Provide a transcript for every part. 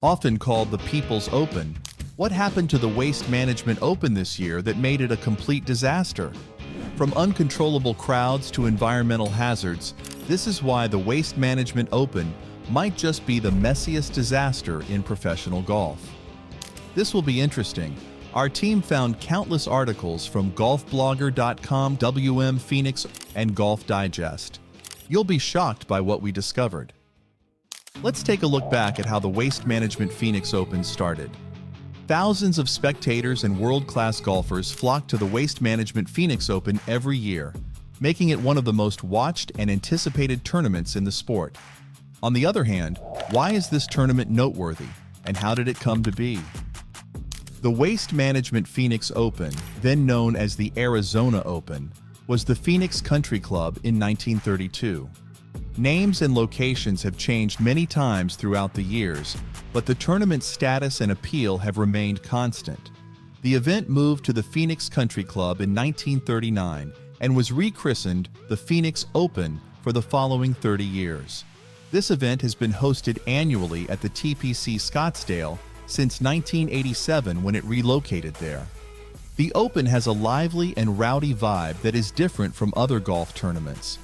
Often called the People's Open, what happened to the Waste Management Open this year that made it a complete disaster? From uncontrollable crowds to environmental hazards, this is why the Waste Management Open might just be the messiest disaster in professional golf. This will be interesting. Our team found countless articles from golfblogger.com, WM Phoenix, and Golf Digest. You'll be shocked by what we discovered. Let's take a look back at how the Waste Management Phoenix Open started. Thousands of spectators and world-class golfers flock to the Waste Management Phoenix Open every year, making it one of the most watched and anticipated tournaments in the sport. On the other hand, why is this tournament noteworthy, and how did it come to be? The Waste Management Phoenix Open, then known as the Arizona Open, was the Phoenix Country Club in 1932. Names and locations have changed many times throughout the years, but the tournament's status and appeal have remained constant. The event moved to the Phoenix Country Club in 1939 and was rechristened the Phoenix Open for the following 30 years. This event has been hosted annually at the TPC Scottsdale since 1987 when it relocated there. The Open has a lively and rowdy vibe that is different from other golf tournaments.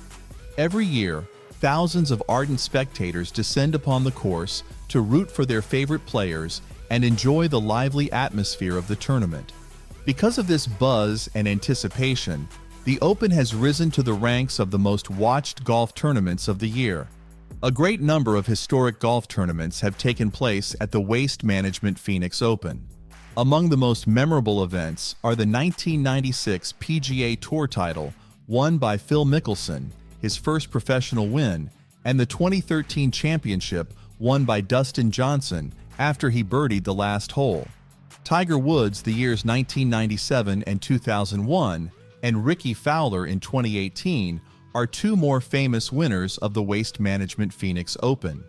Every year, thousands of ardent spectators descend upon the course to root for their favorite players and enjoy the lively atmosphere of the tournament. Because of this buzz and anticipation, the Open has risen to the ranks of the most watched golf tournaments of the year. A great number of historic golf tournaments have taken place at the Waste Management Phoenix Open. Among the most memorable events are the 1996 PGA Tour title, won by Phil Mickelson, his first professional win, and the 2013 championship won by Dustin Johnson after he birdied the last hole. Tiger Woods the years 1997 and 2001, and Ricky Fowler in 2018 are two more famous winners of the Waste Management Phoenix Open.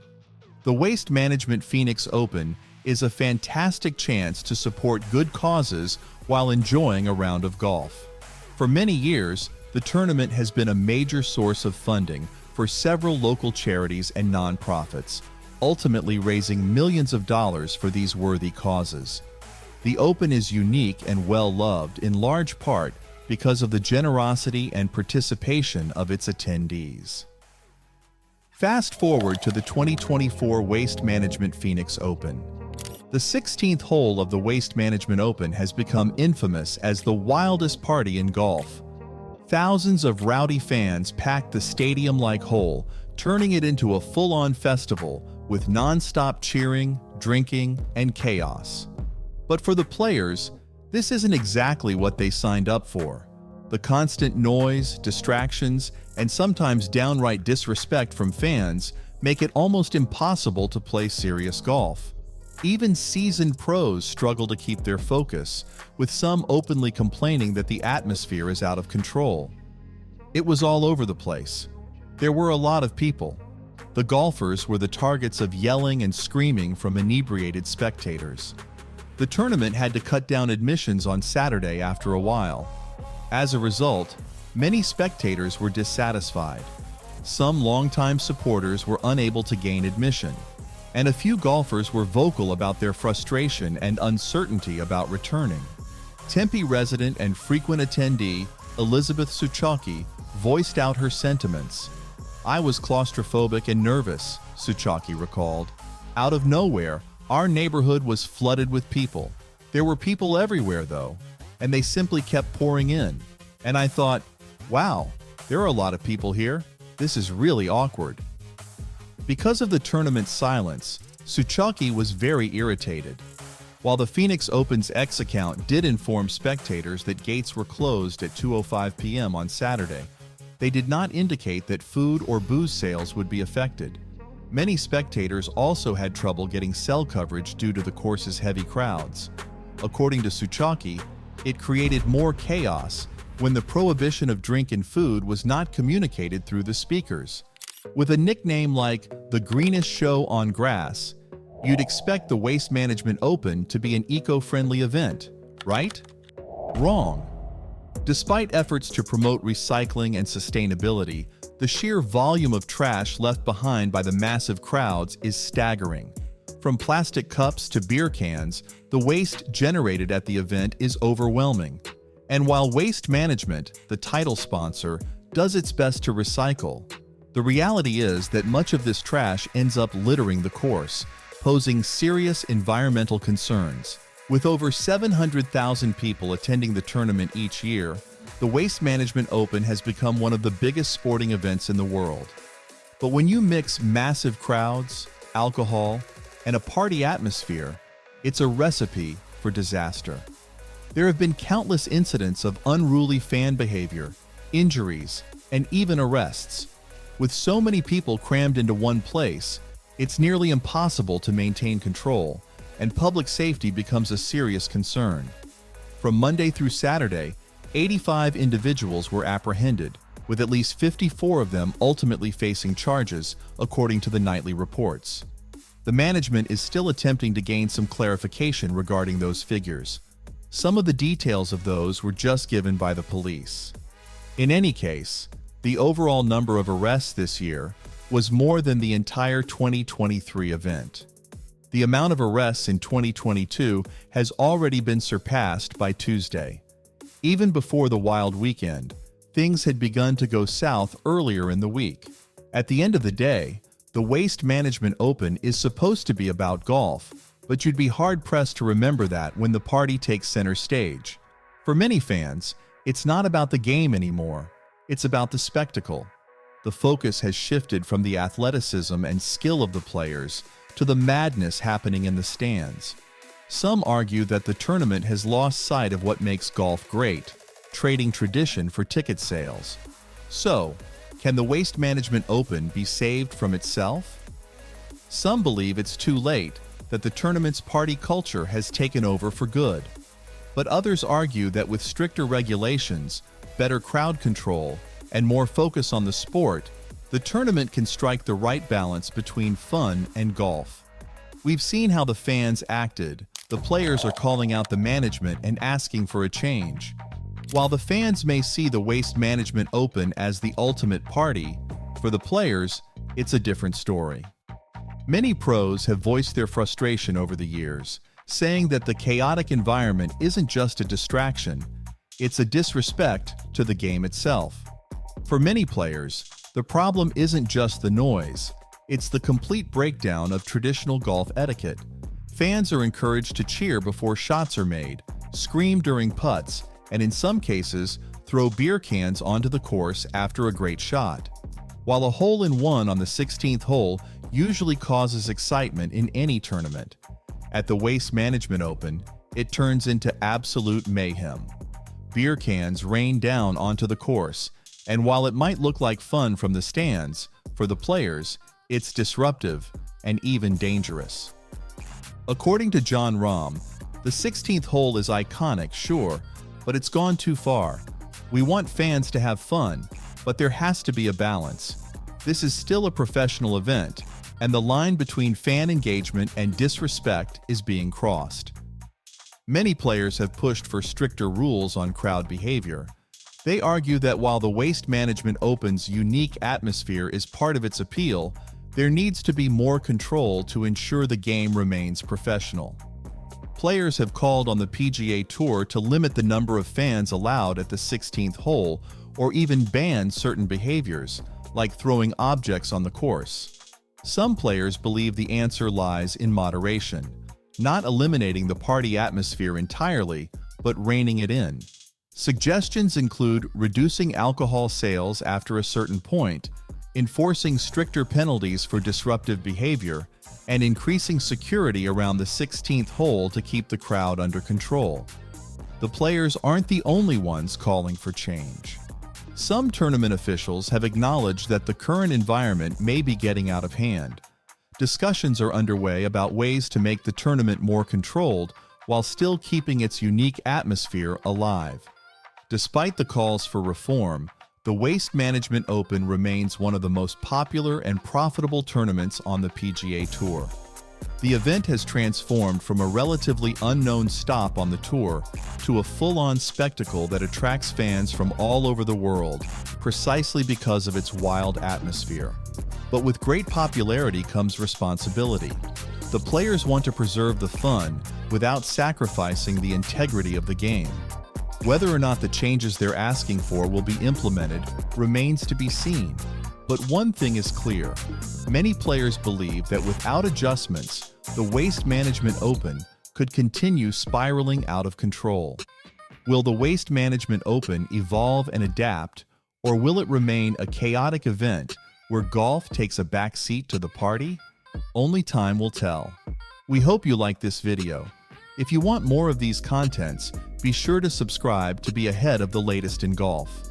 The Waste Management Phoenix Open is a fantastic chance to support good causes while enjoying a round of golf. For many years, the tournament has been a major source of funding for several local charities and nonprofits, ultimately raising millions of dollars for these worthy causes. The Open is unique and well-loved in large part because of the generosity and participation of its attendees. Fast forward to the 2024 Waste Management Phoenix Open. The 16th hole of the Waste Management Open has become infamous as the wildest party in golf. Thousands of rowdy fans packed the stadium-like hole, turning it into a full-on festival with non-stop cheering, drinking, and chaos. But for the players, this isn't exactly what they signed up for. The constant noise, distractions, and sometimes downright disrespect from fans make it almost impossible to play serious golf. Even seasoned pros struggle to keep their focus, with some openly complaining that the atmosphere is out of control. It was all over the place. There were a lot of people. The golfers were the targets of yelling and screaming from inebriated spectators. The tournament had to cut down admissions on Saturday after a while. As a result, many spectators were dissatisfied. Some longtime supporters were unable to gain admission, and a few golfers were vocal about their frustration and uncertainty about returning. Tempe resident and frequent attendee Elizabeth Suchocki voiced out her sentiments. "I was claustrophobic and nervous," Suchocki recalled. "Out of nowhere, our neighborhood was flooded with people. There were people everywhere, though, and they simply kept pouring in. And I thought, wow, there are a lot of people here. This is really awkward." Because of the tournament's silence, Suchocki was very irritated. While the Phoenix Open's X account did inform spectators that gates were closed at 2:05 p.m. on Saturday, they did not indicate that food or booze sales would be affected. Many spectators also had trouble getting cell coverage due to the course's heavy crowds. According to Suchocki, it created more chaos when the prohibition of drink and food was not communicated through the speakers. With a nickname like the Greenest Show on Grass, you'd expect the Waste Management Open to be an eco-friendly event, right? Wrong. Despite efforts to promote recycling and sustainability, the sheer volume of trash left behind by the massive crowds is staggering. From plastic cups to beer cans, the waste generated at the event is overwhelming. And while Waste Management, the title sponsor, does its best to recycle, the reality is that much of this trash ends up littering the course, posing serious environmental concerns. With over 700,000 people attending the tournament each year, the Waste Management Open has become one of the biggest sporting events in the world. But when you mix massive crowds, alcohol, and a party atmosphere, it's a recipe for disaster. There have been countless incidents of unruly fan behavior, injuries, and even arrests. With so many people crammed into one place, it's nearly impossible to maintain control, and public safety becomes a serious concern. From Monday through Saturday, 85 individuals were apprehended, with at least 54 of them ultimately facing charges, according to the nightly reports. The management is still attempting to gain some clarification regarding those figures. Some of the details of those were just given by the police. In any case, the overall number of arrests this year was more than the entire 2023 event. The amount of arrests in 2022 has already been surpassed by Tuesday. Even before the wild weekend, things had begun to go south earlier in the week. At the end of the day, the Waste Management Open is supposed to be about golf, but you'd be hard-pressed to remember that when the party takes center stage. For many fans, it's not about the game anymore. It's about the spectacle. The focus has shifted from the athleticism and skill of the players to the madness happening in the stands. Some argue that the tournament has lost sight of what makes golf great, trading tradition for ticket sales. So, can the Waste Management Open be saved from itself? Some believe it's too late, that the tournament's party culture has taken over for good. But others argue that with stricter regulations, better crowd control, and more focus on the sport, the tournament can strike the right balance between fun and golf. We've seen how the fans acted. The players are calling out the management and asking for a change. While the fans may see the Waste Management Open as the ultimate party, for the players, it's a different story. Many pros have voiced their frustration over the years, saying that the chaotic environment isn't just a distraction, it's a disrespect to the game itself. For many players, the problem isn't just the noise, it's the complete breakdown of traditional golf etiquette. Fans are encouraged to cheer before shots are made, scream during putts, and in some cases, throw beer cans onto the course after a great shot. While a hole-in-one on the 16th hole usually causes excitement in any tournament, at the Waste Management Open, it turns into absolute mayhem. Beer cans rain down onto the course, and while it might look like fun from the stands, for the players, it's disruptive and even dangerous. According to John Rahm, the 16th hole is iconic, sure, but it's gone too far. We want fans to have fun, but there has to be a balance. This is still a professional event, and the line between fan engagement and disrespect is being crossed. Many players have pushed for stricter rules on crowd behavior. They argue that while the Waste Management Open's unique atmosphere is part of its appeal, there needs to be more control to ensure the game remains professional. Players have called on the PGA Tour to limit the number of fans allowed at the 16th hole or even ban certain behaviors, like throwing objects on the course. Some players believe the answer lies in moderation, not eliminating the party atmosphere entirely, but reining it in. Suggestions include reducing alcohol sales after a certain point, enforcing stricter penalties for disruptive behavior, and increasing security around the 16th hole to keep the crowd under control. The players aren't the only ones calling for change. Some tournament officials have acknowledged that the current environment may be getting out of hand. Discussions are underway about ways to make the tournament more controlled while still keeping its unique atmosphere alive. Despite the calls for reform, the Waste Management Open remains one of the most popular and profitable tournaments on the PGA Tour. The event has transformed from a relatively unknown stop on the tour to a full-on spectacle that attracts fans from all over the world, precisely because of its wild atmosphere. But with great popularity comes responsibility. The players want to preserve the fun without sacrificing the integrity of the game. Whether or not the changes they're asking for will be implemented remains to be seen. But one thing is clear. Many players believe that without adjustments, the Waste Management Open could continue spiraling out of control. Will the Waste Management Open evolve and adapt, or will it remain a chaotic event where golf takes a back seat to the party? Only time will tell. We hope you like this video. If you want more of these contents, be sure to subscribe to be ahead of the latest in golf.